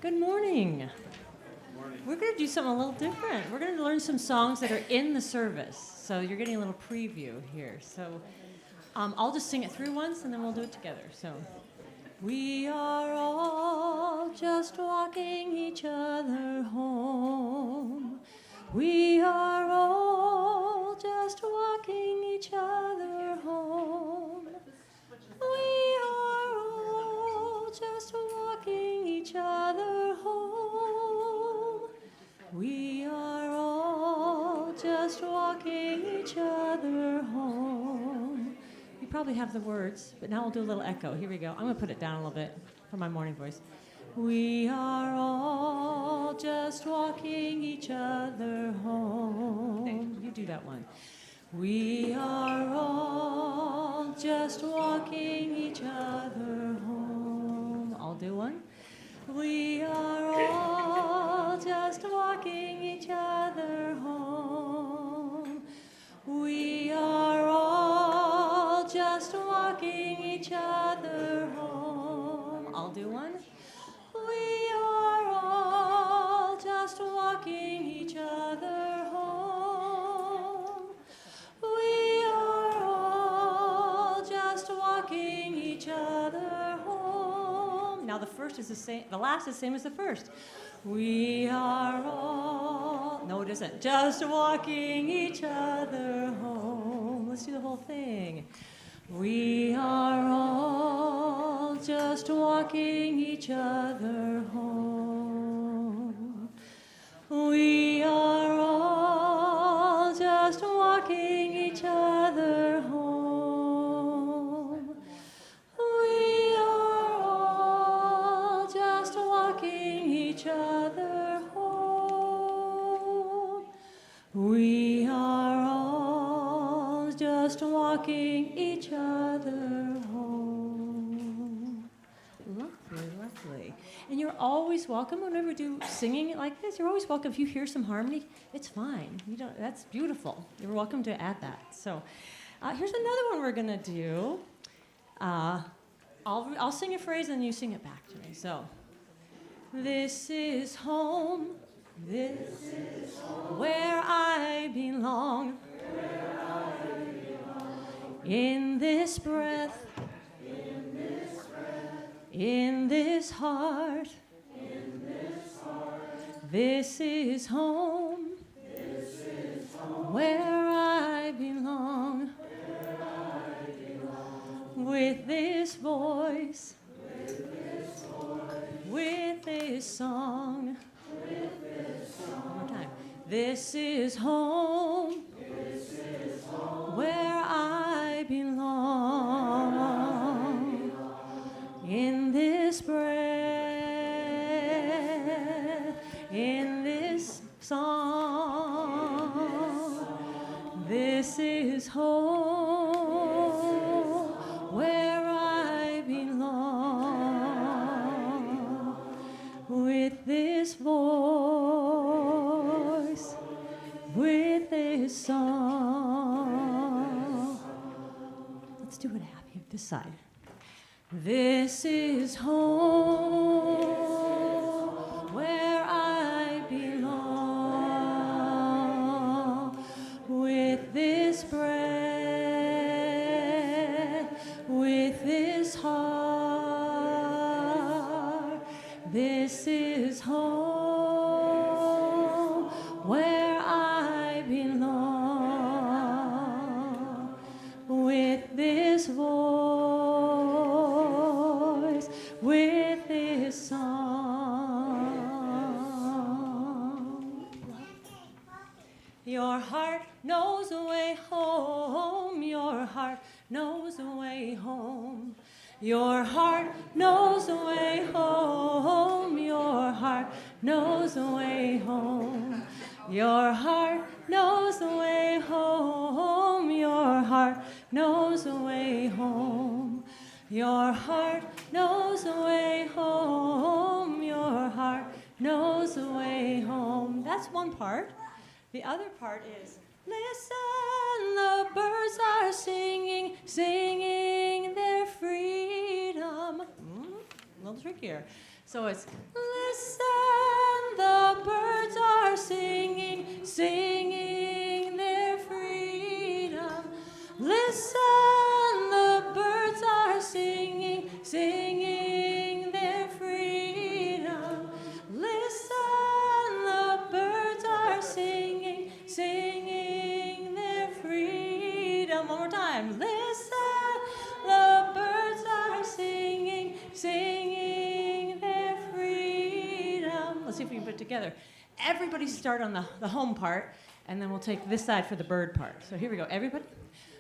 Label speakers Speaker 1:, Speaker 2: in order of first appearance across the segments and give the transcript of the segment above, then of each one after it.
Speaker 1: Good morning. We're going to do something a little different. We're going to learn some songs that are in the service. So you're getting a little preview here. So I'll just sing it through once, and then we'll do it together. So we are all just walking each other home. We are all just walking each other home. We are all just walking each other home. We are all just walking each other home. You probably have the words, but now we'll do a little echo. Here we go. I'm going to put it down a little bit for my morning voice. We are all just walking each other home. You do that one. We are all just walking each other home. I'll do one. We are all just walking each other home. We are all just walking each other home. I'll do one. We are all just walking each other home. We are all just walking each other home. Now the first is the same, the last is the same as the first. We are all, no it isn't, just walking each other home. Let's do the whole thing. We are all just walking each other home. We are all just walking each other home. We are all just walking each other home. We are all just walking each other home. Lovely, lovely. And you're always welcome whenever we do singing like this. You're always welcome. If you hear some harmony, it's fine. You don't. That's beautiful. You're welcome to add that. So here's another one we're gonna do. I'll sing a phrase and you sing it back to me. So this is home. This is home, where I belong. In this breath, in this heart, this is home, where I belong. With this voice, with this song. One more time. This is home, where I belong. In this breath, in this song, this is home, where I belong. With this voice, with this song. Let's do it happy this side. This is home, where I belong. With this breath, with this heart, this is home, where I belong. With this voice, with this song. Your heart knows the way home. Your heart knows the way home. Your heart knows the way home. Your heart knows the way home. Your heart knows the way home. Your heart knows the way home. Your heart knows the way home. Your heart knows the way home. That's one part. The other part is, listen, the birds are singing, singing their freedom. A little trickier. So it's, listen, are singing, singing their freedom. Listen, the birds are singing, singing their freedom. Listen, the birds are singing, singing their freedom. One more time. Listen, the birds are singing, singing their freedom. Let's see if we can put it together. Everybody start on the home part, and then we'll take this side for the bird part. So here we go. Everybody.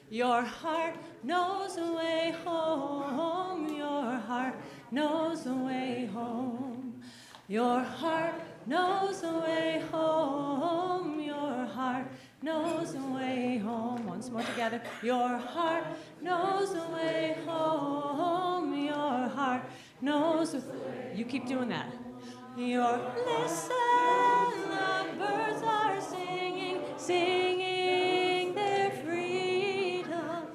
Speaker 1: Your heart knows the way home. Your heart knows the way home. Your heart knows the way home. Your heart knows the way home. Once more together. Your heart knows the way home. Your heart knows the way. You keep doing that. Listen, the birds are singing, singing their freedom.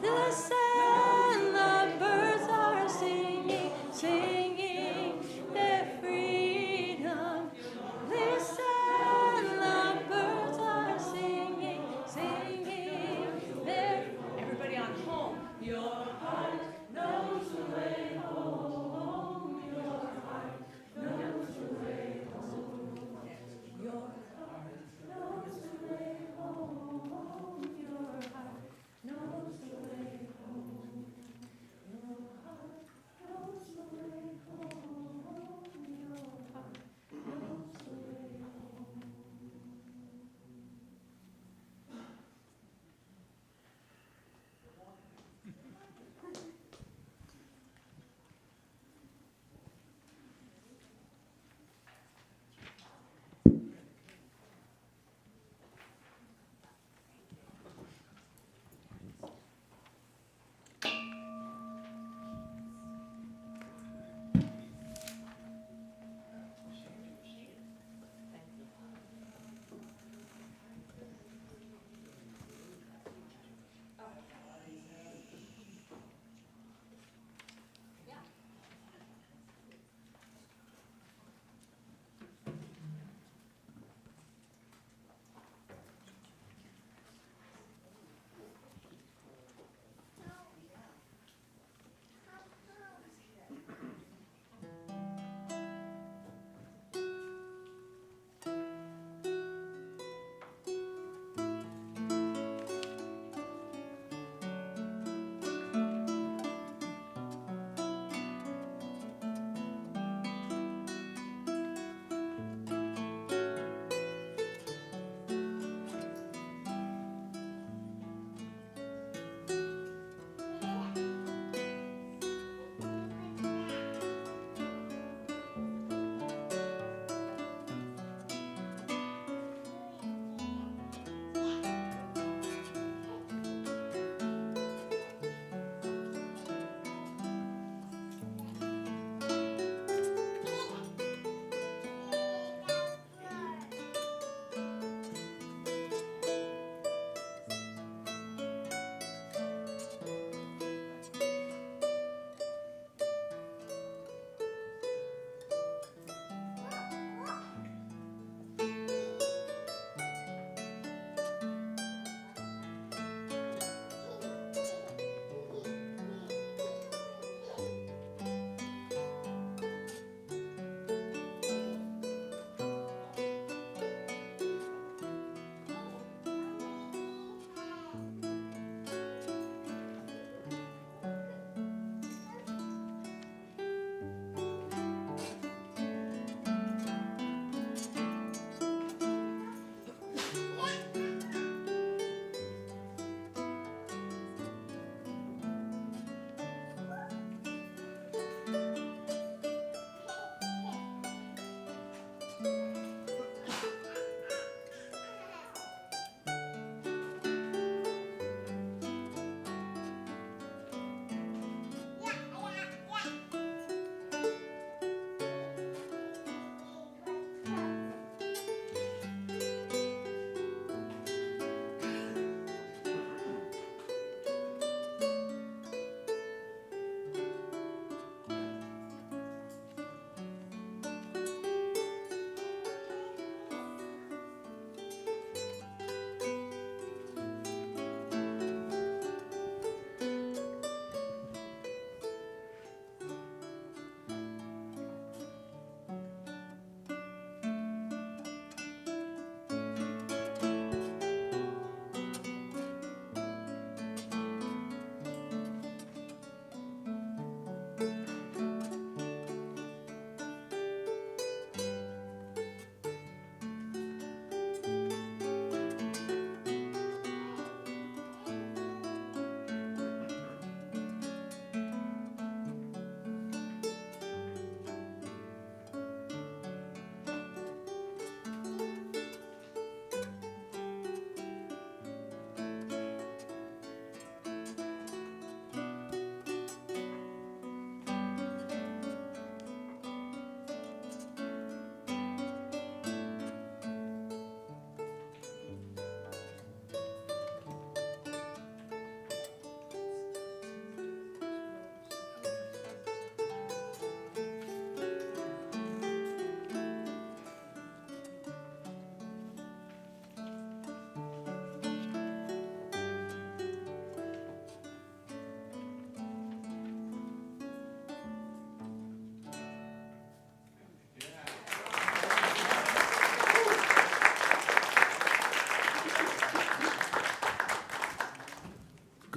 Speaker 1: Listen, the birds are singing, singing their freedom. Listen, the birds are singing, singing their. Everybody on home. Your heart knows the way home. Your heart knows the way home.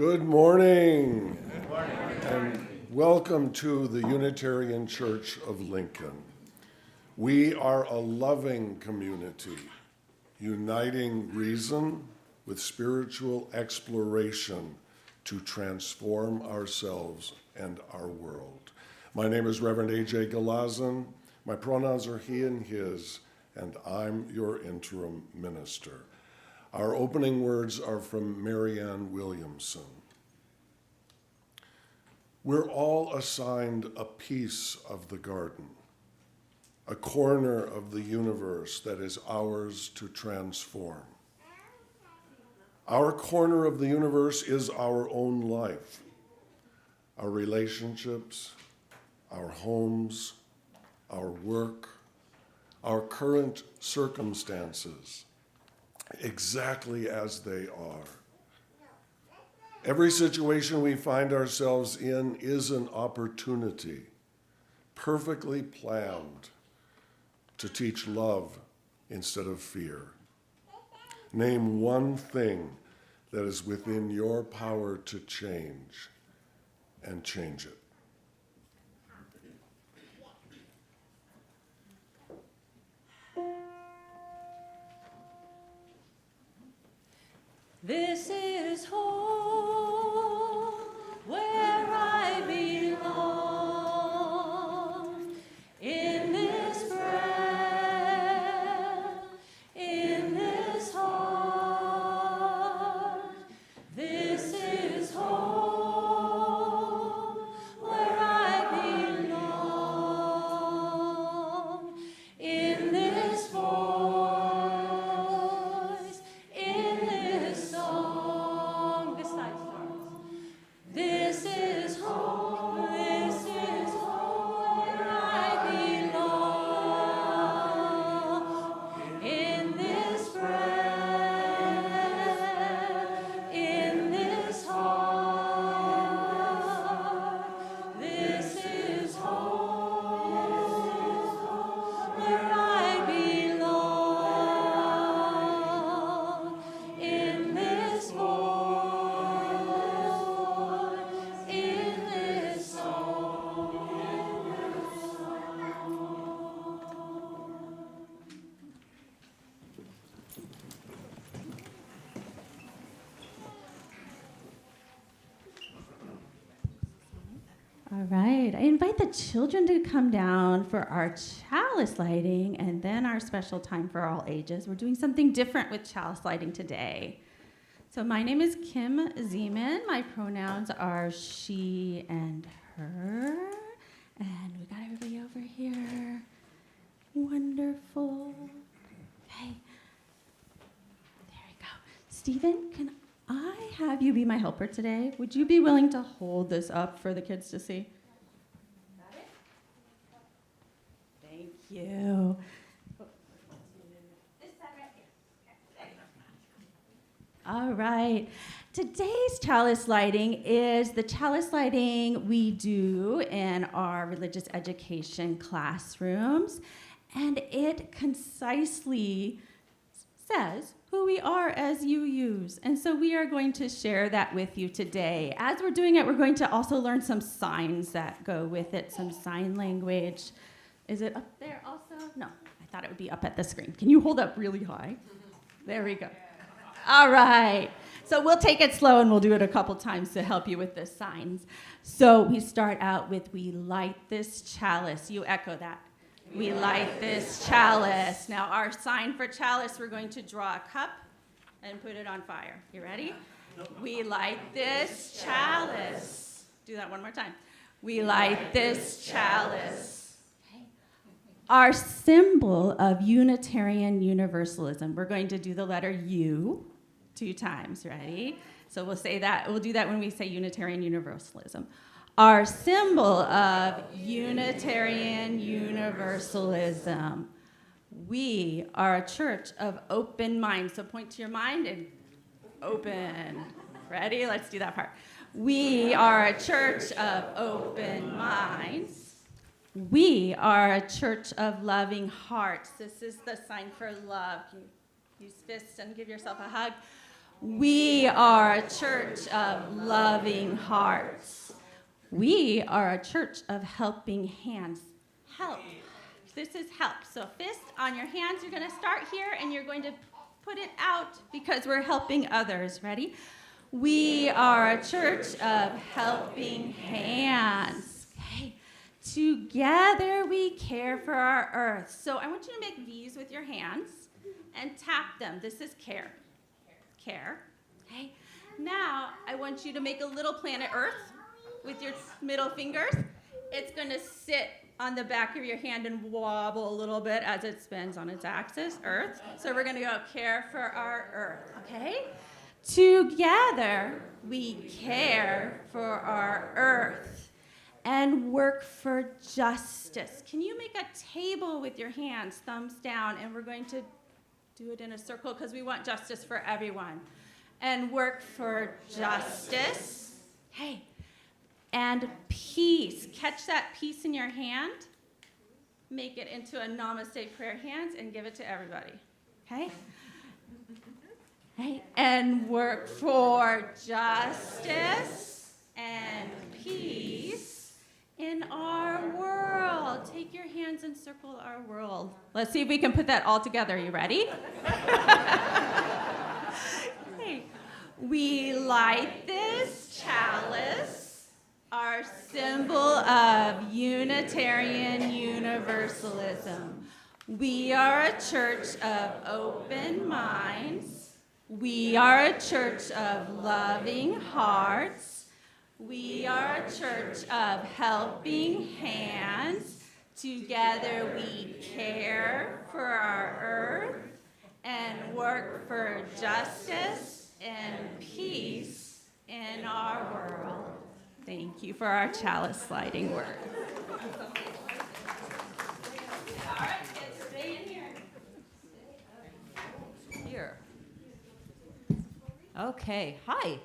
Speaker 2: Good morning. Good morning. And welcome to the Unitarian Church of Lincoln. We are a loving community, uniting reason with spiritual exploration to transform ourselves and our world. My name is Reverend A.J. Galazin. My pronouns are he and his, and I'm your interim minister. Our opening words are from Marianne Williamson. We're all assigned a piece of the garden, a corner of the universe that is ours to transform. Our corner of the universe is our own life, our relationships, our homes, our work, our current circumstances, exactly as they are. Every situation we find ourselves in is an opportunity, perfectly planned, to teach love instead of fear. Name one thing that is within your power to change, and change it.
Speaker 1: This is home where I belong. In this breath, in this heart. This is home where I belong. In this voice, in this song. This side starts. This is home where I belong. In this breath, in this heart. This is home where I belong. In this voice, in this song.
Speaker 3: All right, I invite the children to come down for our chalice lighting and then our special time for all ages. We're doing something different with chalice lighting today. So my name is Kim Zeman. My pronouns are she and her. And we got everybody over here. Wonderful. Okay. There we go. Stephen, can I have you be my helper today? Would you be willing to hold this up for the kids to see? Got it? Thank you. This side right here. There you go. All right. Today's chalice lighting is the chalice lighting we do in our religious education classrooms, and it concisely says who we are as UUs. And so we are going to share that with you today. As we're doing it, we're going to also learn some signs that go with it, some sign language. Is it up there also? No, I thought it would be up at the screen. Can you hold up really high? There we go. All right. So we'll take it slow and we'll do it a couple times to help you with the signs. So we start out with, we light this chalice. You echo that. We light this chalice. Now our sign for chalice, we're going to draw a cup and put it on fire. You ready? We light this chalice. Do that one more time. We light this chalice. Okay. Our symbol of Unitarian Universalism, we're going to do the letter U 2 times. Ready? So we'll say that. We'll do that when we say Unitarian Universalism. Our symbol of Unitarian Universalism. We are a church of open minds. So point to your mind and open. Ready? Let's do that part. We are a church of open minds. We are a church of loving hearts. This is the sign for love. Can you use fists and give yourself a hug? We are a church of loving hearts. We are a church of helping hands. Help. This is help. So fist on your hands. You're going to start here and you're going to put it out because we're helping others. Ready? We are a church of helping hands. Okay. Together we care for our earth. So I want you to make V's with your hands and tap them. This is care. Care. Okay. Now I want you to make a little planet Earth with your middle fingers. It's going to sit on the back of your hand and wobble a little bit as it spins on its axis, Earth. So we're going to go care for our Earth, okay? Together, we care for our Earth and work for justice. Can you make a table with your hands, thumbs down, and we're going to do it in a circle because we want justice for everyone. And work for justice. Hey. And peace. Catch that peace in your hand. Make it into a namaste prayer hands and give it to everybody. Okay? Hey. And work for justice and peace in our world. Take your hands and circle our world. Let's see if we can put that all together. You ready? Okay. We light this chalice, our symbol of Unitarian Universalism. We are a church of open minds. We are a church of loving hearts. We are a church of helping hands. Together we care for our earth and work for justice and peace in our world. Thank you for our chalice sliding word. All right, kids, stay in here.
Speaker 1: Here. Okay, hi.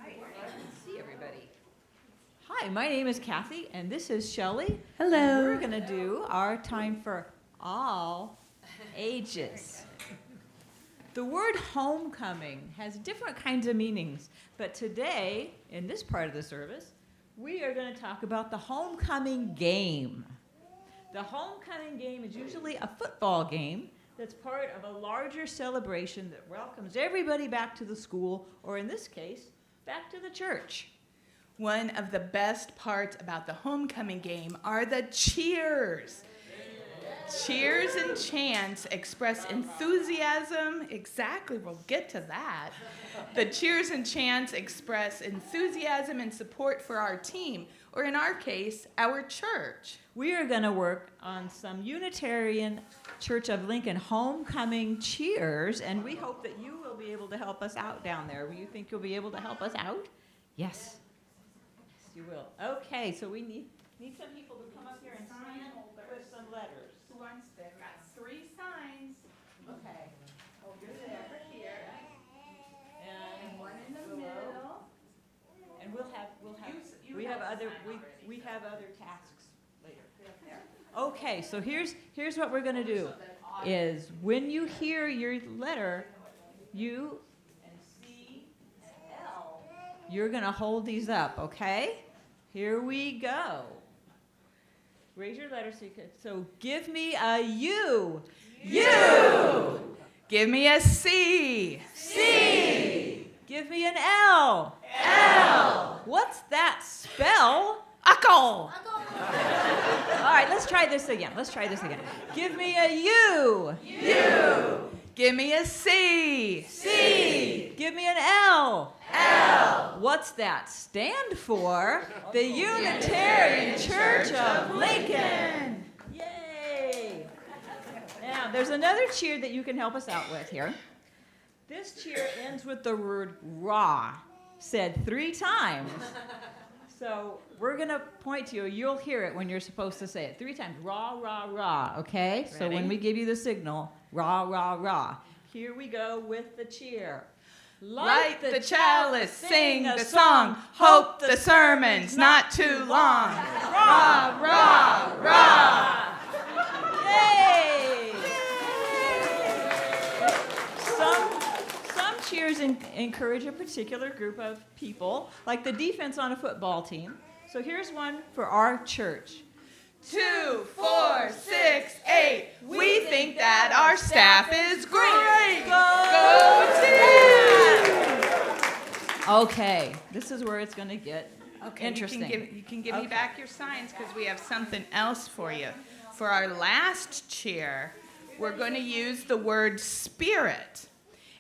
Speaker 1: Hi, good to see everybody. Hi, my name is Kathy, and this is Shelley.
Speaker 3: Hello.
Speaker 1: We're going to do our time for all ages. The word homecoming has different kinds of meanings, but today, in this part of the service, we are going to talk about the homecoming game. The homecoming game is usually a football game that's part of a larger celebration that welcomes everybody back to the school, or in this case, back to the church.
Speaker 4: One of the best parts about the homecoming game are the cheers. Cheers and chants express enthusiasm. Exactly, we'll get to that. The cheers and chants express enthusiasm and support for our team, or in our case, our church.
Speaker 1: We are going to work on some Unitarian Church of Lincoln homecoming cheers, and we hope that you will be able to help us out down there. You think you'll be able to help us out? Yes. Yes, you will. Okay, so we need some people to come up here and stand with some letters.
Speaker 4: They've got 3 signs.
Speaker 1: Okay.
Speaker 4: Over there, here,
Speaker 1: And
Speaker 4: one in the middle.
Speaker 1: And we have other tasks later. Okay, so here's what we're going to do is when you hear your letter, U and C and L, you're going to hold these up, okay? Here we go. Raise your letter so you can. So give me a U.
Speaker 4: U. Give me a C.
Speaker 1: C. Give me an L.
Speaker 4: L.
Speaker 1: What's that spell?
Speaker 4: Uckle.
Speaker 1: All right, let's try this again. Give me a U.
Speaker 4: U. Give me a C.
Speaker 1: C. Give me an L.
Speaker 4: L.
Speaker 1: What's that stand for? The Unitarian Church of Lincoln. Yay! Now, there's another cheer that you can help us out with here. This cheer ends with the word "rah," said 3 times. So we're going to point to you. You'll hear it when you're supposed to say it 3 times. Rah, rah, rah, okay? So when we give you the signal, rah, rah, rah. Here we go with the cheer.
Speaker 4: Light the chalice, sing the song, hope the sermon's not too long. Rah, rah, rah.
Speaker 1: Yay! Some
Speaker 5: cheers encourage a particular group of people, like the defense on a football team. So here's one for our church.
Speaker 4: 2, 4, 6, 8. We think that our staff is great. Go team!
Speaker 5: Okay, this is where it's going to get interesting.
Speaker 4: You can give me
Speaker 5: Okay.
Speaker 4: back your signs because we have something else for you. For our last cheer, we're going to use the word spirit.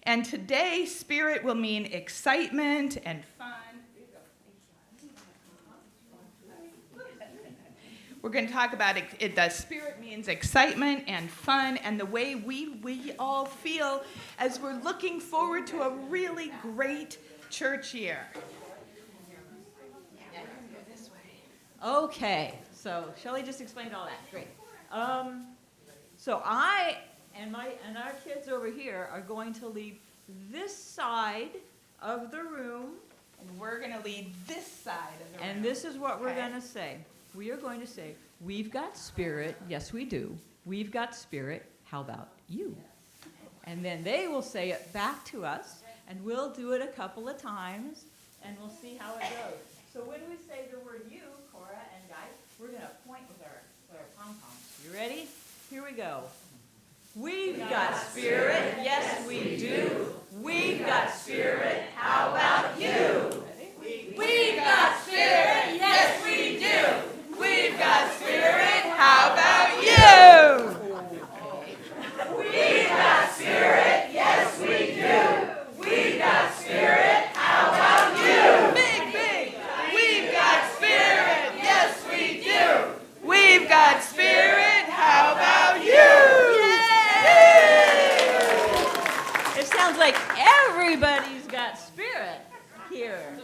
Speaker 4: And today, spirit will mean excitement and fun. We're going to talk about it. The spirit means excitement and fun and the way we all feel as we're looking forward to a really great church year.
Speaker 5: Okay, so Shelley just explained all that. Great. So I and our kids over here are going to leave this side of the room,
Speaker 4: And we're going to lead this side of the room.
Speaker 5: and this is what we're
Speaker 4: Okay.
Speaker 5: going to say. We are going to say, "We've got spirit." Yes, we do. We've got spirit. How about you? And then they will say it back to us, and we'll do it a couple of times, and we'll see how it goes. So when we say the word "you," Cora and guys, we're going to point with our pom-poms. You ready? Here we go. We've got spirit. Yes, we do. We've got spirit. How about you?
Speaker 4: We've got spirit. Yes, we do. We've got spirit. How about you? We've got spirit. Yes, we do. We've got spirit. How about you? Big, big. We've got spirit. Yes, we do. We've got spirit. How about you?
Speaker 5: It sounds like everybody's got spirit here.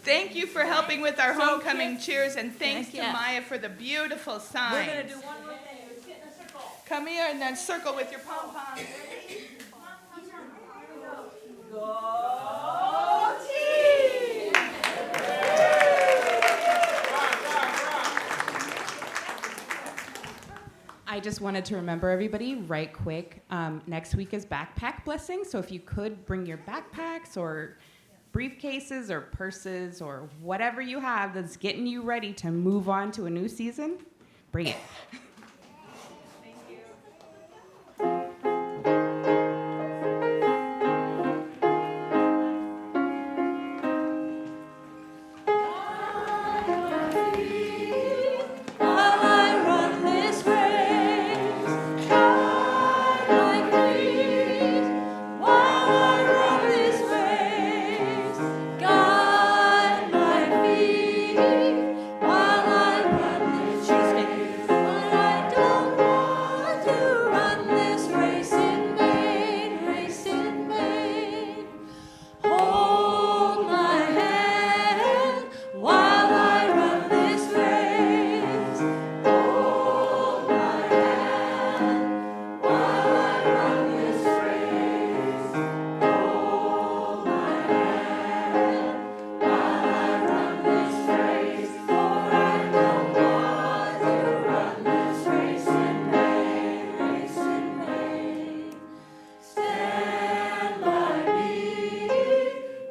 Speaker 4: Thank you for helping with our
Speaker 5: So,
Speaker 4: homecoming
Speaker 5: kids-
Speaker 4: cheers, and thanks to
Speaker 5: Yes.
Speaker 4: Maya for the beautiful
Speaker 5: We're
Speaker 4: signs.
Speaker 5: going to do one more thing. Let's get in a circle.
Speaker 4: Come here and then circle with your pom-poms.
Speaker 5: Go team!
Speaker 6: I just wanted to remember everybody right quick. Next week is backpack blessing, so if you could bring your backpacks or briefcases or purses or whatever you have that's getting you ready to move on to a new season, bring it.
Speaker 1: While I run this race, guide my feet. While I run this race, guide my feet. While I run this race, but I don't want to run this race in vain. Hold my hand while I run this race. Hold my hand while I run this race. Hold my hand while I run this race. For I don't want to run this race in vain. Stand by me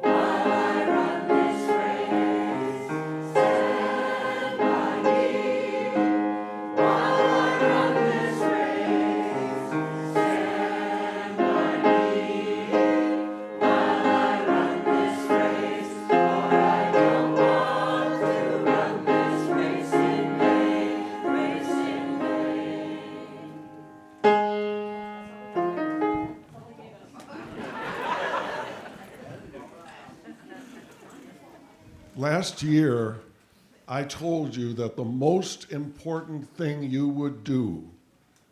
Speaker 1: while I run this race. Stand by me while I run this race. Stand by me while I run this race. For I don't want to run this race in vain.
Speaker 2: Last year, I told you that the most important thing you would do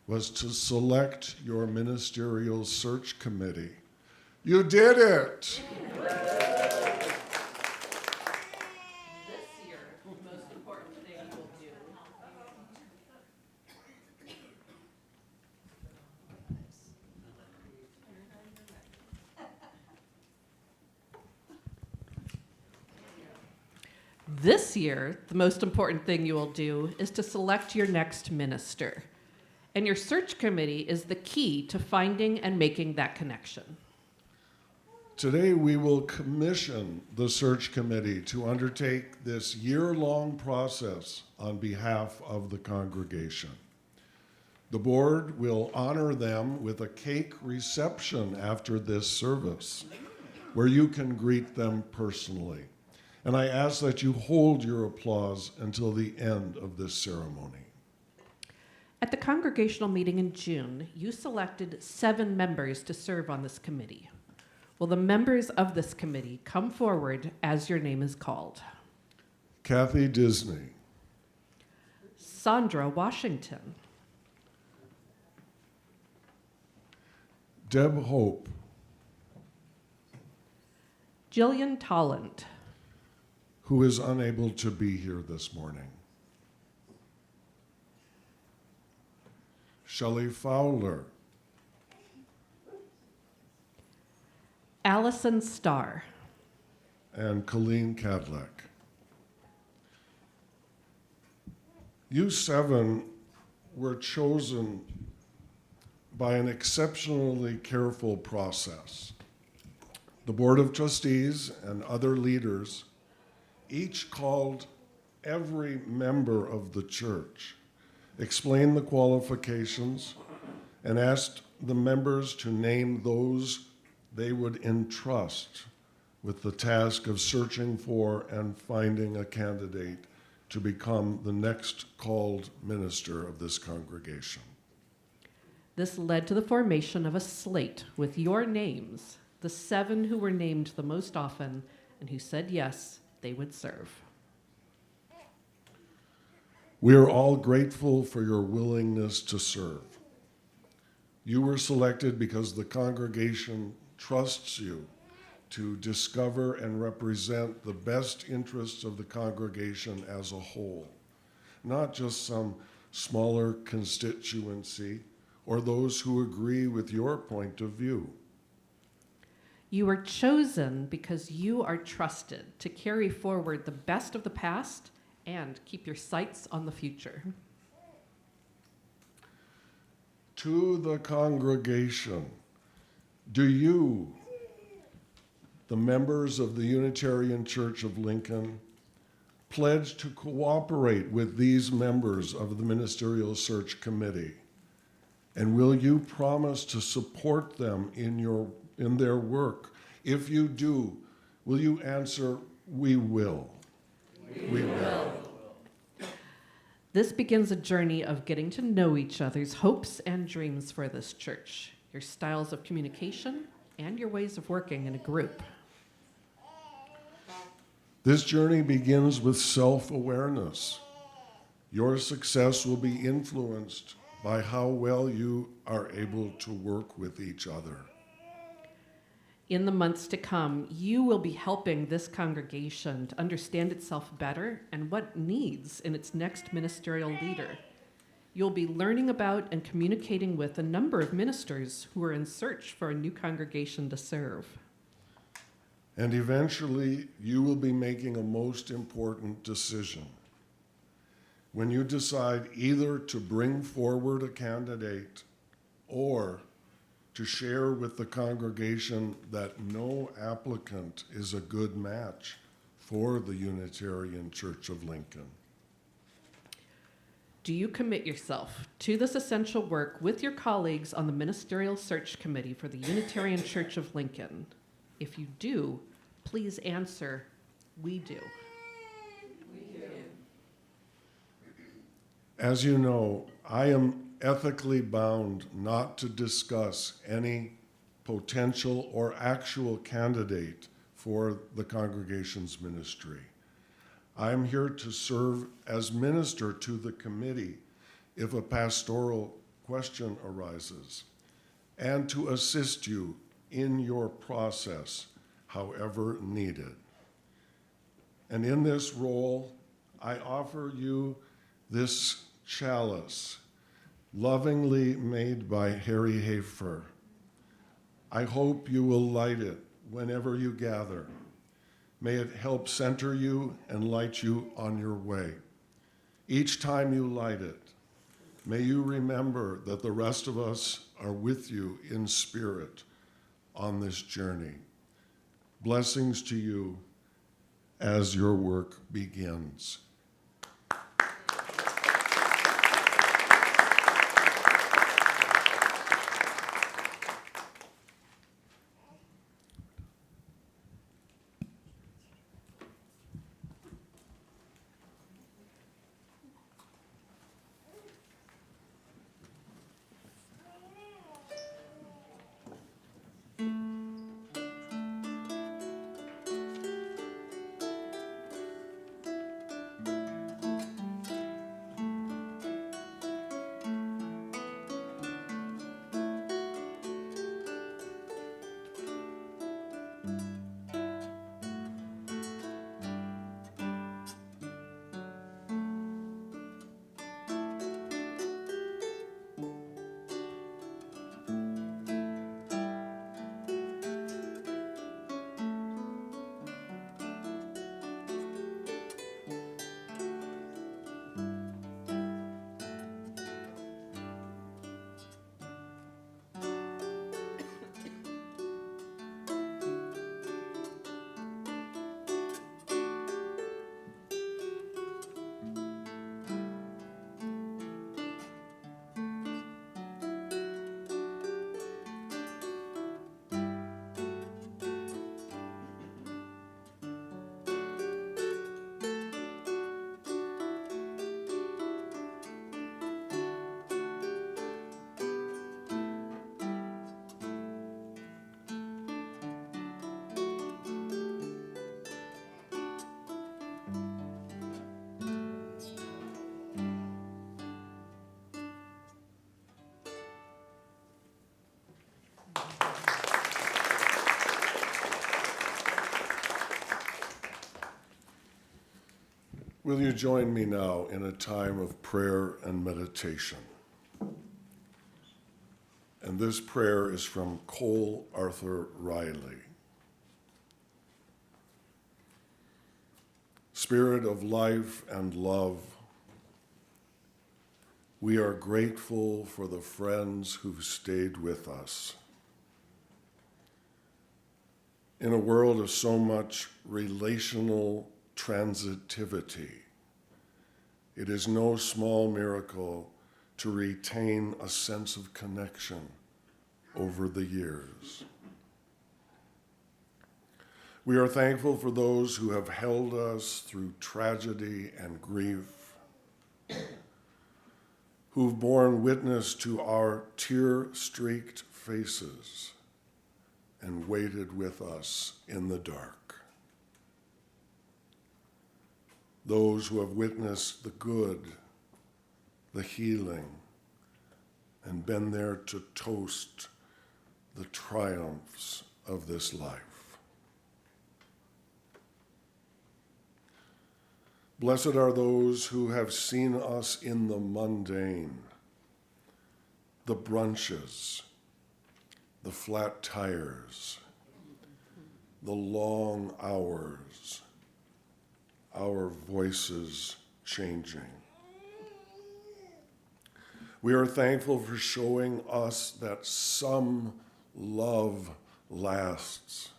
Speaker 2: was to select your ministerial search committee. You did it!
Speaker 7: This year, the most important thing you will do is to select your next minister. And your search committee is the key to finding and making that connection.
Speaker 2: Today, we will commission the search committee to undertake this year-long process on behalf of the congregation. The board will honor them with a cake reception after this service, where you can greet them personally. And I ask that you hold your applause until the end of this ceremony.
Speaker 7: At the congregational meeting in June, you selected 7 members to serve on this committee. Will the members of this committee come forward as your name is called?
Speaker 2: Kathy Disney,
Speaker 7: Sandra Washington,
Speaker 2: Deb Hope,
Speaker 7: Jillian Tolland,
Speaker 2: who is unable to be here this morning, Shelley Fowler,
Speaker 7: Allison Starr,
Speaker 2: and Colleen Cadleck. You 7 were chosen by an exceptionally careful process. The Board of Trustees and other leaders each called every member of the church, explained the qualifications, and asked the members to name those they would entrust with the task of searching for and finding a candidate to become the next called minister of this congregation.
Speaker 7: This led to the formation of a slate with your names, the 7 who were named the most often and who said yes, they would serve.
Speaker 2: We are all grateful for your willingness to serve. You were selected because the congregation trusts you to discover and represent the best interests of the congregation as a whole, not just some smaller constituency or those who agree with your point of view.
Speaker 7: You were chosen because you are trusted to carry forward the best of the past and keep your sights on the future.
Speaker 2: To the congregation, do you, the members of the Unitarian Church of Lincoln, pledge to cooperate with these members of the Ministerial Search Committee? And will you promise to support them in their work? If you do, will you answer, "We will"? We will.
Speaker 7: This begins a journey of getting to know each other's hopes and dreams for this church, your styles of communication, and your ways of working in a group.
Speaker 2: This journey begins with self-awareness. Your success will be influenced by how well you are able to work with each other.
Speaker 7: In the months to come, you will be helping this congregation to understand itself better and what it needs in its next ministerial leader. You'll be learning about and communicating with a number of ministers who are in search for a new congregation to serve.
Speaker 2: And eventually, you will be making a most important decision. When you decide either to bring forward a candidate or to share with the congregation that no applicant is a good match for the Unitarian Church of Lincoln.
Speaker 7: Do you commit yourself to this essential work with your colleagues on the Ministerial Search Committee for the Unitarian Church of Lincoln? If you do, please answer, "We do."
Speaker 2: As you know, I am ethically bound not to discuss any potential or actual candidate for the congregation's ministry. I am here to serve as minister to the committee if a pastoral question arises, and to assist you in your process, however needed. And in this role, I offer you this chalice, lovingly made by Harry Hafer. I hope you will light it whenever you gather. May it help center you and light you on your way. Each time you light it, may you remember that the rest of us are with you in spirit on this journey. Blessings to you as your work begins. Will you join me now in a time of prayer and meditation? And this prayer is from Cole Arthur Riley. Spirit of life and love, we are grateful for the friends who've stayed with us. In a world of so much relational transitivity, it is no small miracle to retain a sense of connection over the years. We are thankful for those who have held us through tragedy and grief, who've borne witness to our tear-streaked faces and waited with us in the dark. Those who have witnessed the good, the healing, and been there to toast the triumphs of this life. Blessed are those who have seen us in the mundane, the brunches, the flat tires, the long hours, our voices changing. We are thankful for showing us that some love lasts,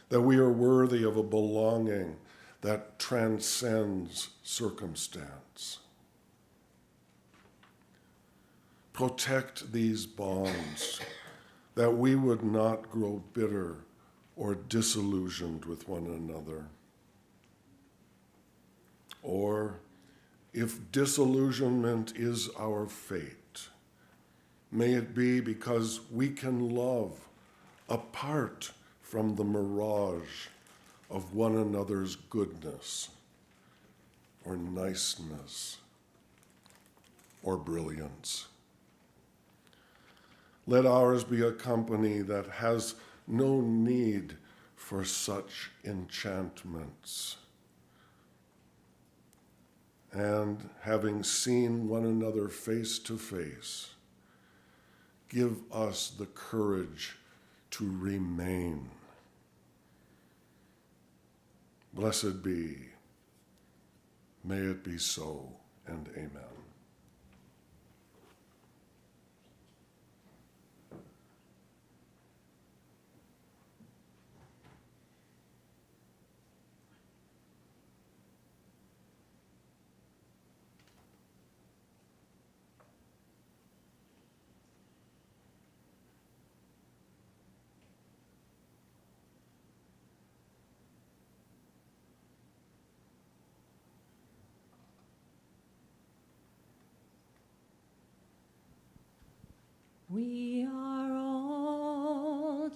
Speaker 2: that we are worthy of a belonging that transcends circumstance. Protect these bonds, that we would not grow bitter or disillusioned with one another. Or, if disillusionment is our fate, may it be because we can love apart from the mirage of one another's goodness or niceness or brilliance. Let ours be a company that has no need for such enchantments. And having seen one another face to face, give us the courage to remain. Blessed be. May it be so, and amen.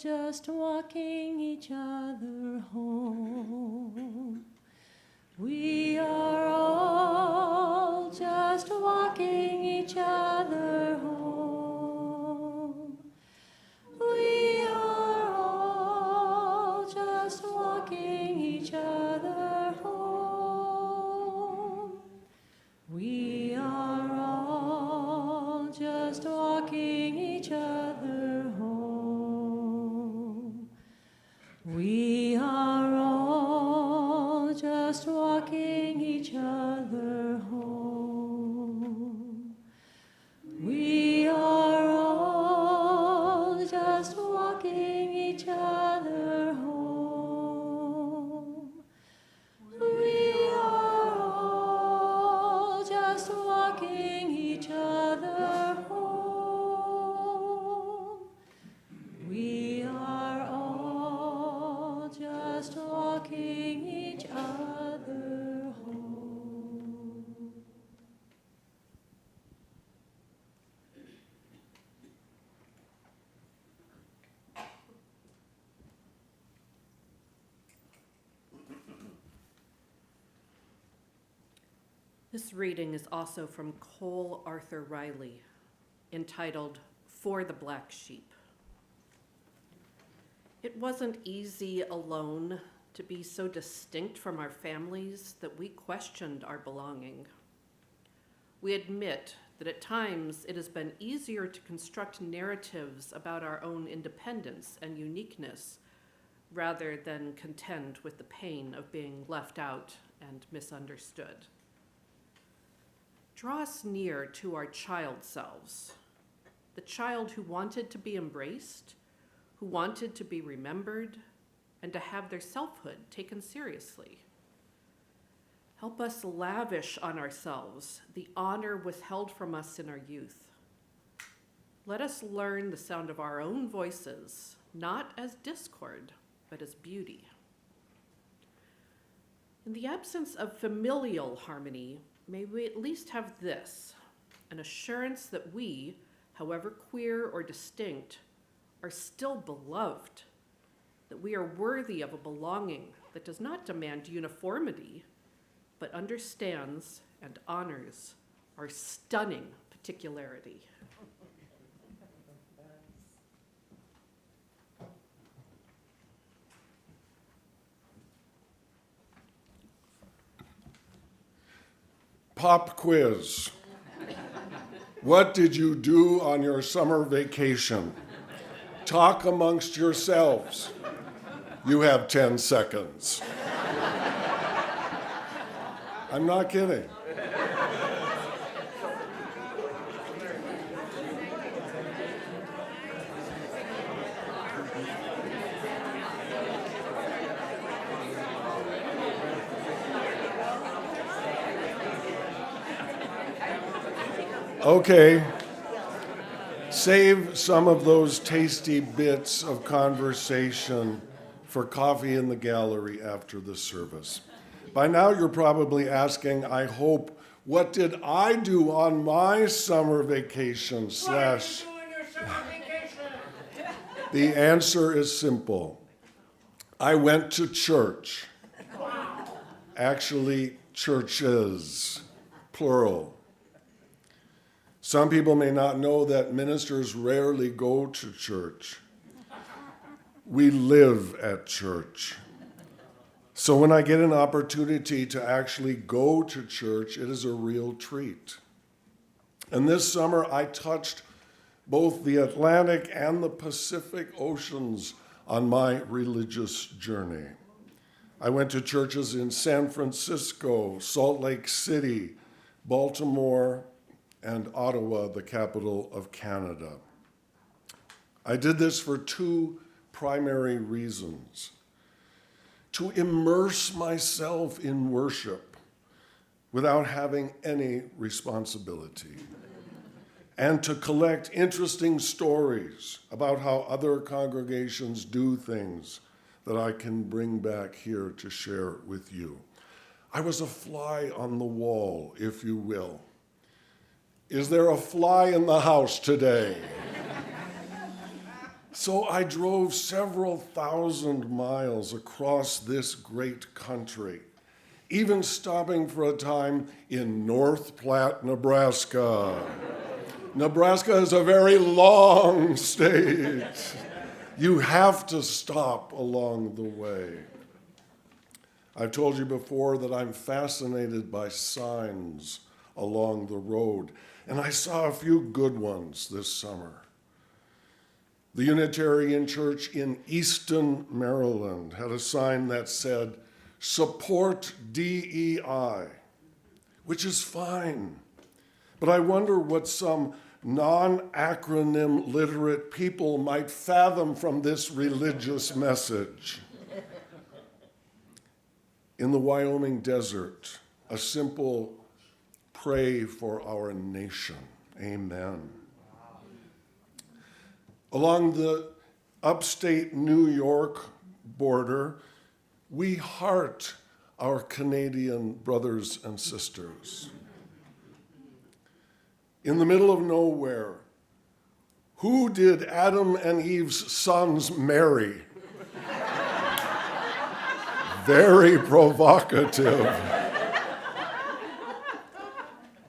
Speaker 1: just walking each other home. We are all just walking each other home. We are all just walking each other home. We are all just walking each other home. We are all just walking each other home. We are all just walking each other home. We are all just walking each other home. We are all just walking each other home.
Speaker 7: This reading is also from Cole Arthur Riley, entitled For the Black Sheep. It wasn't easy alone to be so distinct from our families that we questioned our belonging. We admit that at times it has been easier to construct narratives about our own independence and uniqueness rather than contend with the pain of being left out and misunderstood. Draw us near to our child selves, the child who wanted to be embraced, who wanted to be remembered, and to have their selfhood taken seriously. Help us lavish on ourselves the honor withheld from us in our youth. Let us learn the sound of our own voices, not as discord, but as beauty. In the absence of familial harmony, may we at least have this, an assurance that we, however queer or distinct, are still beloved, that we are worthy of a belonging that does not demand uniformity, but understands and honors our stunning particularity.
Speaker 2: Pop quiz. What did you do on your summer vacation? Talk amongst yourselves. You have 10 seconds. I'm not kidding. Okay, save some of those tasty bits of conversation for coffee in the gallery after the service. By now you're probably asking, I hope, what did I do on my summer vacation slash... The answer is simple. I went to church. Actually, churches, plural. Some people may not know that ministers rarely go to church. We live at church. So when I get an opportunity to actually go to church, it is a real treat. And this summer, I touched both the Atlantic and the Pacific Oceans on my religious journey. I went to churches in San Francisco, Salt Lake City, Baltimore, and Ottawa, the capital of Canada. I did this for two primary reasons. To immerse myself in worship without having any responsibility, and to collect interesting stories about how other congregations do things that I can bring back here to share with you. I was a fly on the wall, if you will. Is there a fly in the house today? So I drove several thousand miles across this great country, even stopping for a time in North Platte, Nebraska. Nebraska is a very long state. You have to stop along the way. I've told you before that I'm fascinated by signs along the road, and I saw a few good ones this summer. The Unitarian Church in Easton, Maryland had a sign that said, "Support DEI," which is fine. But I wonder what some non-acronym literate people might fathom from this religious message. In the Wyoming desert, a simple pray for our nation. Amen. Along the upstate New York border, we heart our Canadian brothers and sisters. In the middle of nowhere, who did Adam and Eve's sons marry? Very provocative.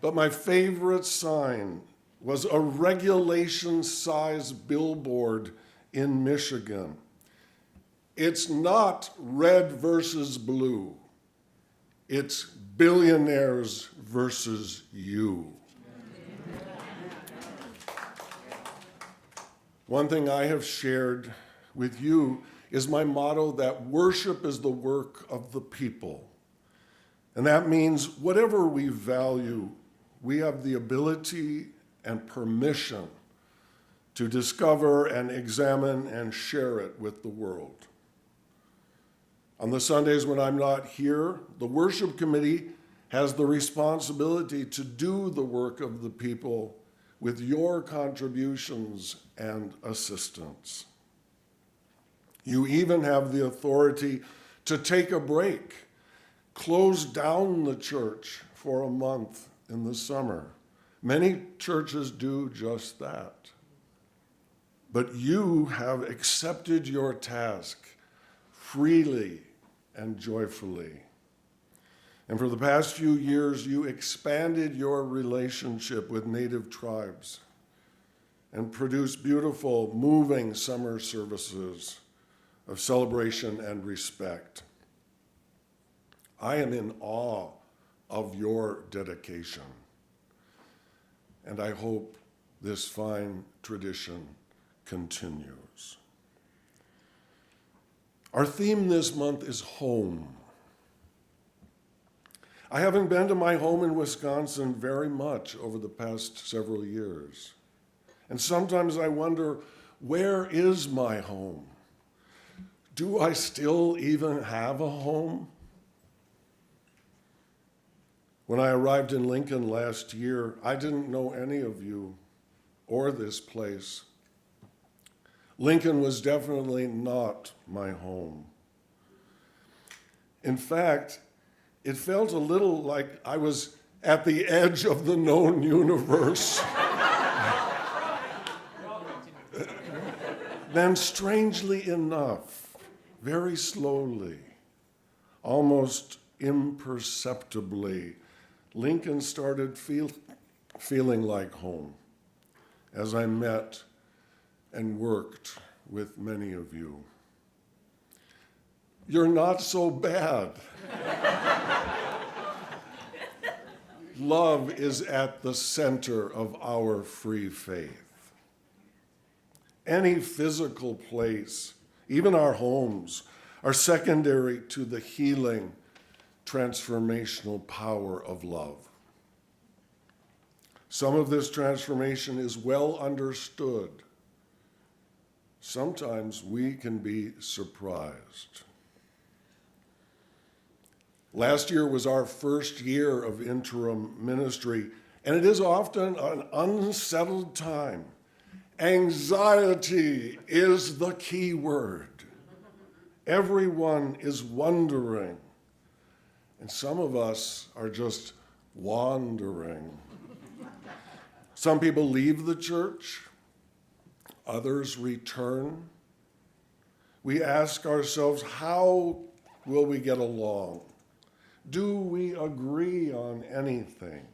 Speaker 2: But my favorite sign was a regulation-size billboard in Michigan. It's not red versus blue. It's billionaires versus you. One thing I have shared with you is my motto that worship is the work of the people. And that means whatever we value, we have the ability and permission to discover and examine and share it with the world. On the Sundays when I'm not here, the worship committee has the responsibility to do the work of the people with your contributions and assistance. You even have the authority to take a break, close down the church for a month in the summer. Many churches do just that. But you have accepted your task freely and joyfully. And for the past few years, you expanded your relationship with Native tribes and produced beautiful, moving summer services of celebration and respect. I am in awe of your dedication, and I hope this fine tradition continues. Our theme this month is home. I haven't been to my home in Wisconsin very much over the past several years. And sometimes I wonder, where is my home? Do I still even have a home? When I arrived in Lincoln last year, I didn't know any of you or this place. Lincoln was definitely not my home. In fact, it felt a little like I was at the edge of the known universe. Then, strangely enough, very slowly, almost imperceptibly, Lincoln started feeling like home as I met and worked with many of you. You're not so bad. Love is at the center of our free faith. Any physical place, even our homes, are secondary to the healing, transformational power of love. Some of this transformation is well understood. Sometimes we can be surprised. Last year was our first year of interim ministry, and it is often an unsettled time. Anxiety is the key word. Everyone is wondering, and some of us are just wandering. Some people leave the church. others return. We ask ourselves, how will we get along? Do we agree on anything?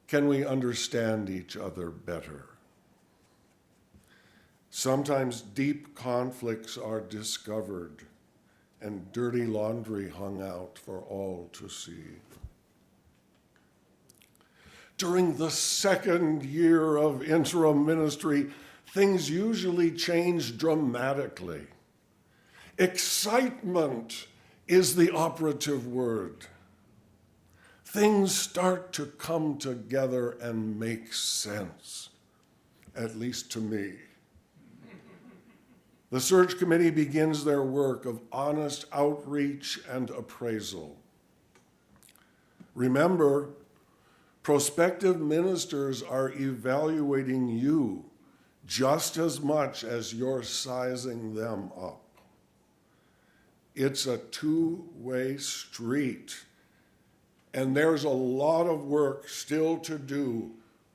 Speaker 2: Can we understand each other better? Sometimes deep conflicts are discovered and dirty laundry hung out for all to see. During the second year of interim ministry, things usually change dramatically. Excitement is the operative word. Things start to come together and make sense, at least to me. The search committee begins their work of honest outreach and appraisal. Remember, prospective ministers are evaluating you just as much as you're sizing them up. It's a two-way street, and there's a lot of work still to do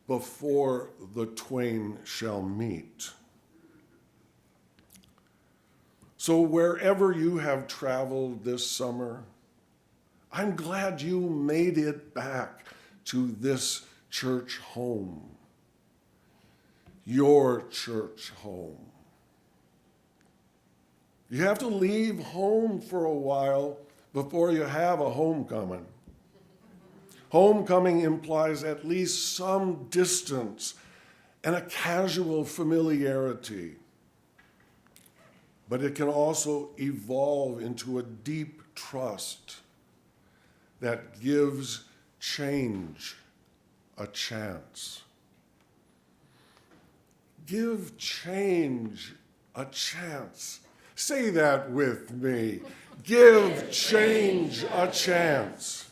Speaker 2: before the twain shall meet. So wherever you have traveled this summer, I'm glad you made it back to this church home, your church home. You have to leave home for a while before you have a homecoming. Homecoming implies at least some distance and a casual familiarity. But it can also evolve into a deep trust that gives change a chance. Give change a chance. Say that with me. Give change a chance.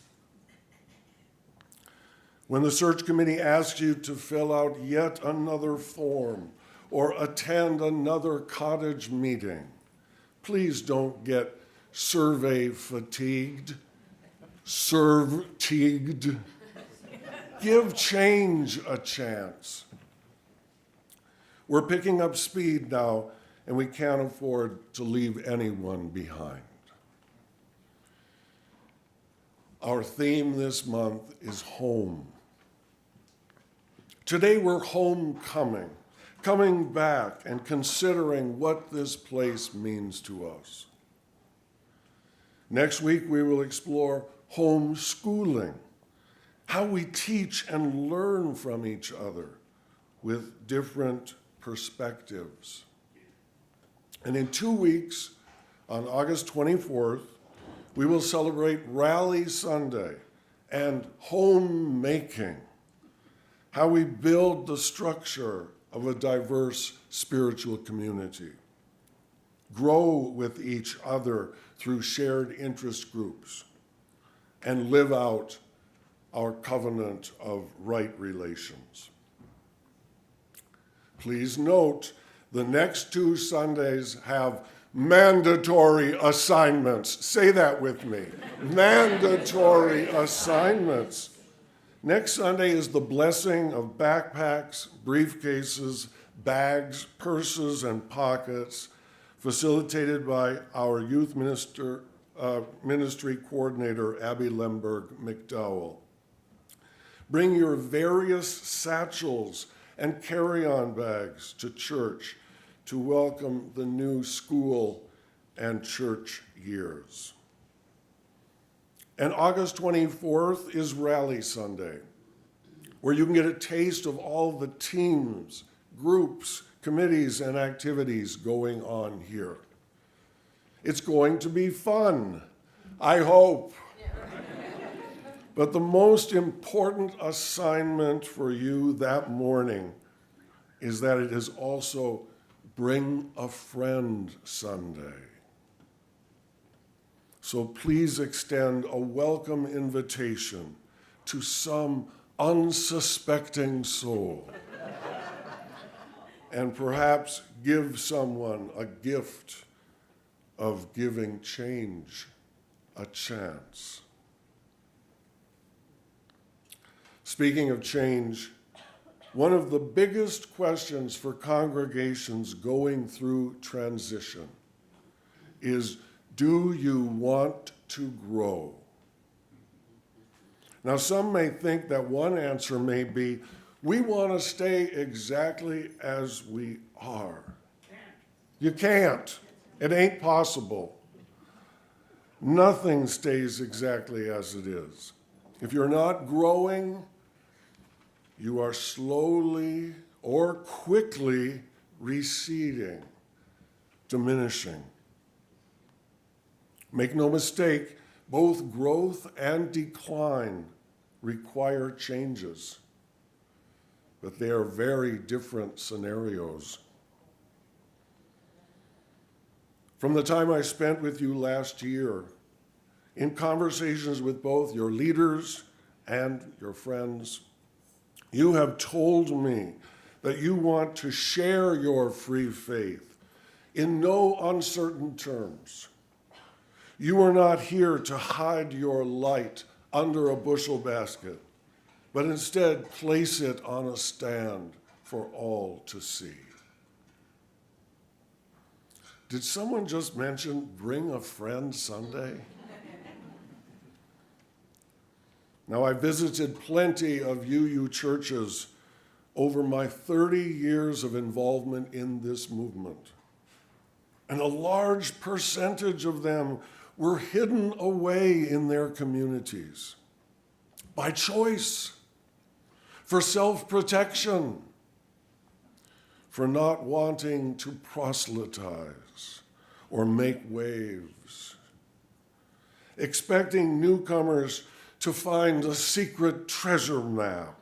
Speaker 2: When the search committee asks you to fill out yet another form or attend another cottage meeting, please don't get survey fatigued, serve-teagued. Give change a chance. We're picking up speed now, and we can't afford to leave anyone behind. Our theme this month is home. Today we're homecoming, coming back and considering what this place means to us. Next week we will explore homeschooling, how we teach and learn from each other with different perspectives. And in 2 weeks, on August 24th, we will celebrate Rally Sunday and homemaking, how we build the structure of a diverse spiritual community, grow with each other through shared interest groups, and live out our covenant of right relations. Please note, the next 2 Sundays have mandatory assignments. Say that with me. Mandatory assignments. Next Sunday is the blessing of backpacks, briefcases, bags, purses, and pockets, facilitated by our youth ministry coordinator, Abby Lemberg McDowell. Bring your various satchels and carry-on bags to church to welcome the new school and church years. And August 24th is Rally Sunday, where you can get a taste of all the teams, groups, committees, and activities going on here. It's going to be fun, I hope. But the most important assignment for you that morning is that it is also Bring a Friend Sunday. So please extend a welcome invitation to some unsuspecting soul. And perhaps give someone a gift of giving change a chance. Speaking of change, one of the biggest questions for congregations going through transition is, do you want to grow? Now, some may think that one answer may be, we want to stay exactly as we are. You can't. It ain't possible. Nothing stays exactly as it is. If you're not growing, you are slowly or quickly receding, diminishing. Make no mistake, both growth and decline require changes, but they are very different scenarios. From the time I spent with you last year, in conversations with both your leaders and your friends, you have told me that you want to share your free faith in no uncertain terms. You are not here to hide your light under a bushel basket, but instead place it on a stand for all to see. Did someone just mention Bring a Friend Sunday? Now, I visited plenty of UU churches over my 30 years of involvement in this movement, and a large percentage of them were hidden away in their communities by choice, for self-protection, for not wanting to proselytize or make waves, expecting newcomers to find a secret treasure map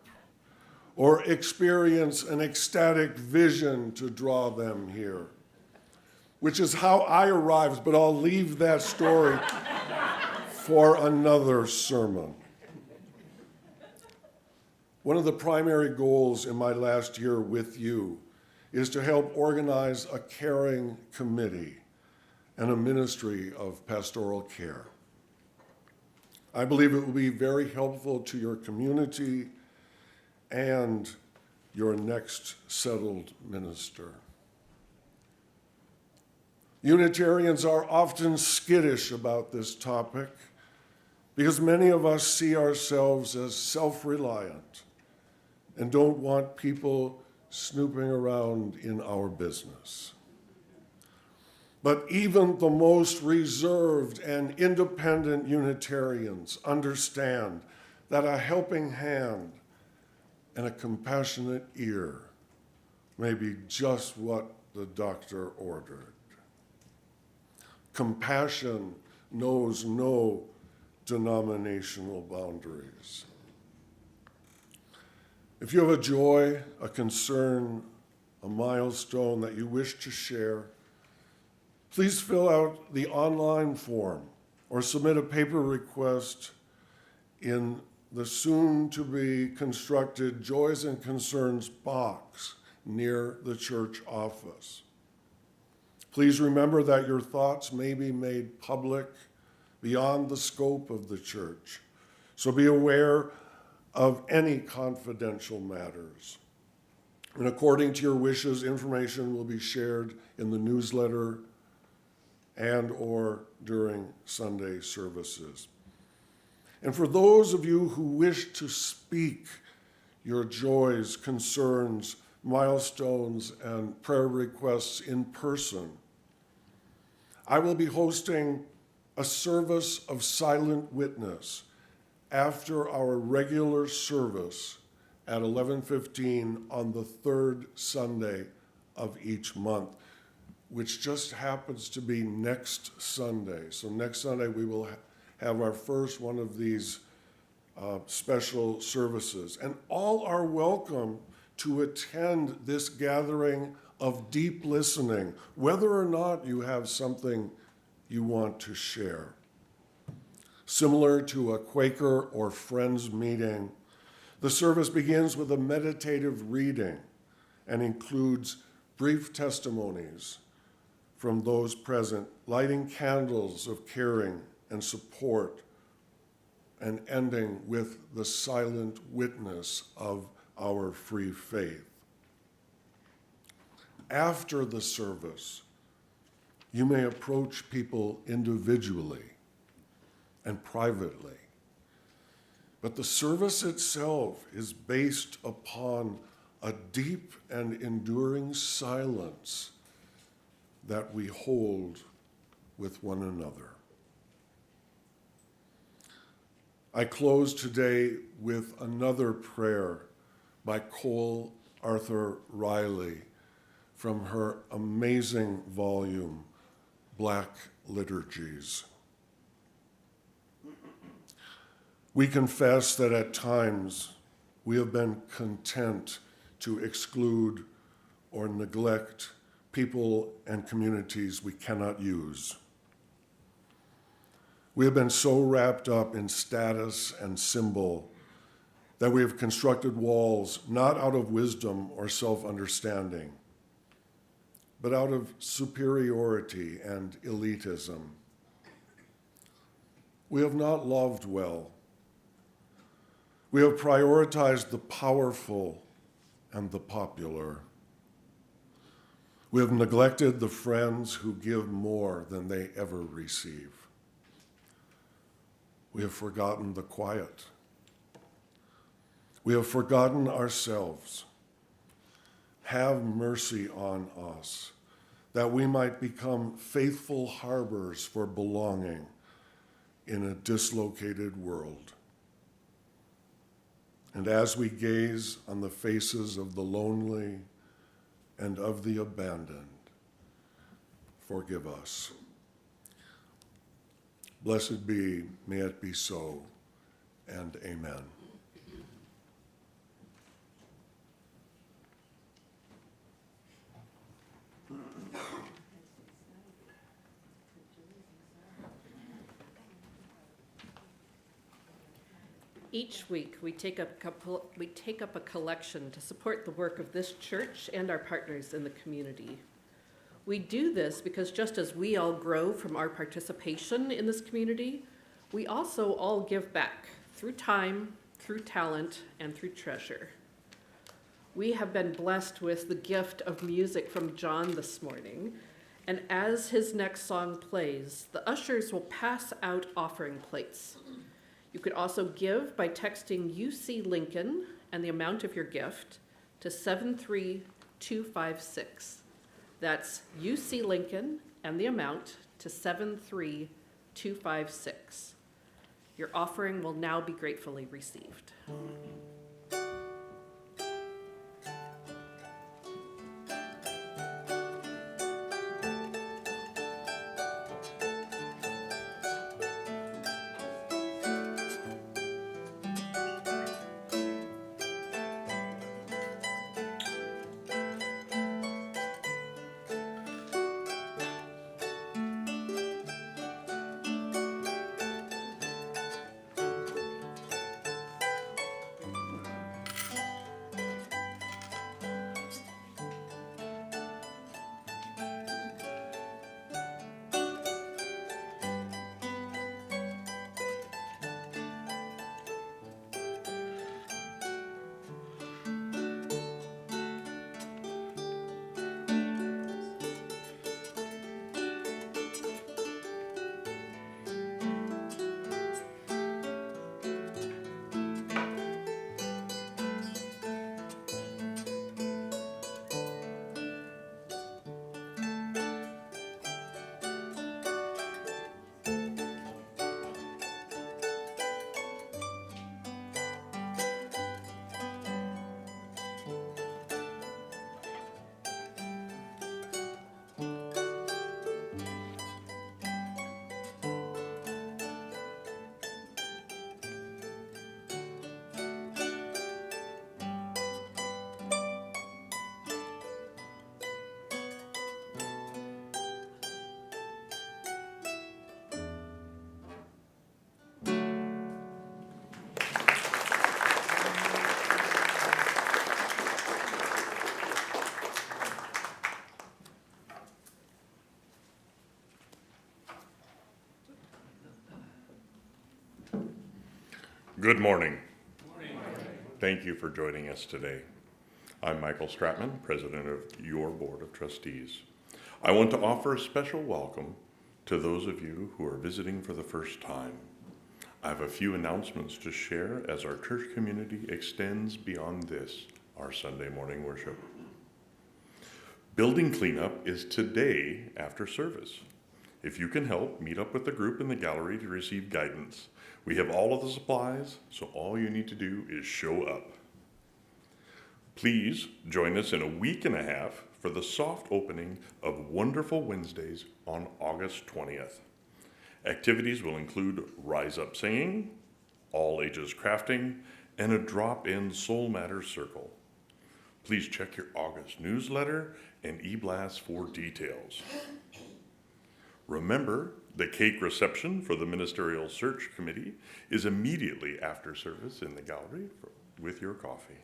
Speaker 2: or experience an ecstatic vision to draw them here, which is how I arrived, but I'll leave that story for another sermon. One of the primary goals in my last year with you is to help organize a caring committee and a ministry of pastoral care. I believe it will be very helpful to your community and your next settled minister. Unitarians are often skittish about this topic because many of us see ourselves as self-reliant and don't want people snooping around in our business. But even the most reserved and independent Unitarians understand that a helping hand and a compassionate ear may be just what the doctor ordered. Compassion knows no denominational boundaries. If you have a joy, a concern, a milestone that you wish to share, please fill out the online form or submit a paper request in the soon-to-be constructed Joys and Concerns box near the church office. Please remember that your thoughts may be made public beyond the scope of the church, so be aware of any confidential matters. And according to your wishes, information will be shared in the newsletter and or during Sunday services. And for those of you who wish to speak your joys, concerns, milestones, and prayer requests in person, I will be hosting a service of silent witness after our regular service at 11:15 on the third Sunday of each month, which just happens to be next Sunday. So next Sunday we will have our first one of these special services. And all are welcome to attend this gathering of deep listening, whether or not you have something you want to share. Similar to a Quaker or Friends meeting, the service begins with a meditative reading and includes brief testimonies from those present, lighting candles of caring and support, and ending with the silent witness of our free faith. After the service, you may approach people individually and privately. But the service itself is based upon a deep and enduring silence that we hold with one another. I close today with another prayer by Cole Arthur Riley from her amazing volume, Black Liturgies. We confess that at times we have been content to exclude or neglect people and communities we cannot use. We have been so wrapped up in status and symbol that we have constructed walls not out of wisdom or self-understanding, but out of superiority and elitism. We have not loved well. We have prioritized the powerful and the popular. We have neglected the friends who give more than they ever receive. We have forgotten the quiet. We have forgotten ourselves. Have mercy on us, that we might become faithful harbors for belonging in a dislocated world. And as we gaze on the faces of the lonely and of the abandoned, forgive us. Blessed be, may it be so, and amen.
Speaker 7: Each week, we take up a collection to support the work of this church and our partners in the community. We do this because just as we all grow from our participation in this community, we also all give back through time, through talent, and through treasure. We have been blessed with the gift of music from John this morning, and as his next song plays, the ushers will pass out offering plates. You could also give by texting UC Lincoln and the amount of your gift to 73256. That's UC Lincoln and the amount to 73256. Your offering will now be gratefully received.
Speaker 8: Good morning. Thank you for joining us today. I'm Michael Stratman, President of your Board of Trustees. I want to offer a special welcome to those of you who are visiting for the first time. I have a few announcements to share as our church community extends beyond this, our Sunday morning worship. Building cleanup is today after service. If you can help, meet up with the group in the gallery to receive guidance. We have all of the supplies, so all you need to do is show up. Please join us in a week and a half for the soft opening of Wonderful Wednesdays on August 20th. Activities will include Rise Up Singing, All Ages Crafting, and a drop-in Soul Matters Circle. Please check your August newsletter and e-blast for details. Remember, the cake reception for the Ministerial Search Committee is immediately after service in the gallery with your coffee.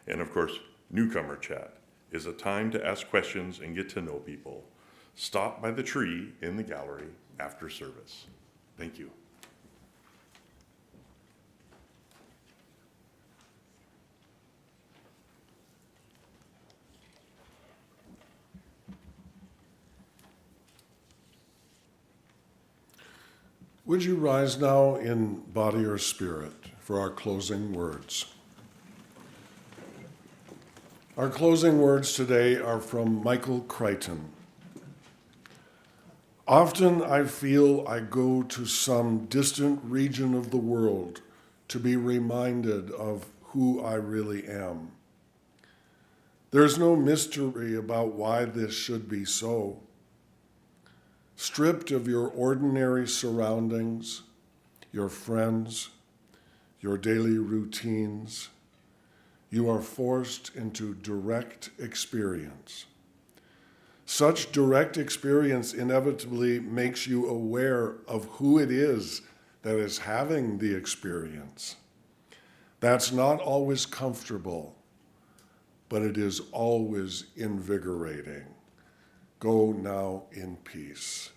Speaker 8: And of course, Newcomer Chat is a time to ask questions and get to know people. Stop by the tree in the gallery after service. Thank you.
Speaker 2: Would you rise now in body or spirit for our closing words? Our closing words today are from Michael Crichton. Often I feel I go to some distant region of the world to be reminded of who I really am. There's no mystery about why this should be so. Stripped of your ordinary surroundings, your friends, your daily routines, you are forced into direct experience. Such direct experience inevitably makes you aware of who it is that is having the experience. That's not always comfortable, but it is always invigorating. Go now in peace.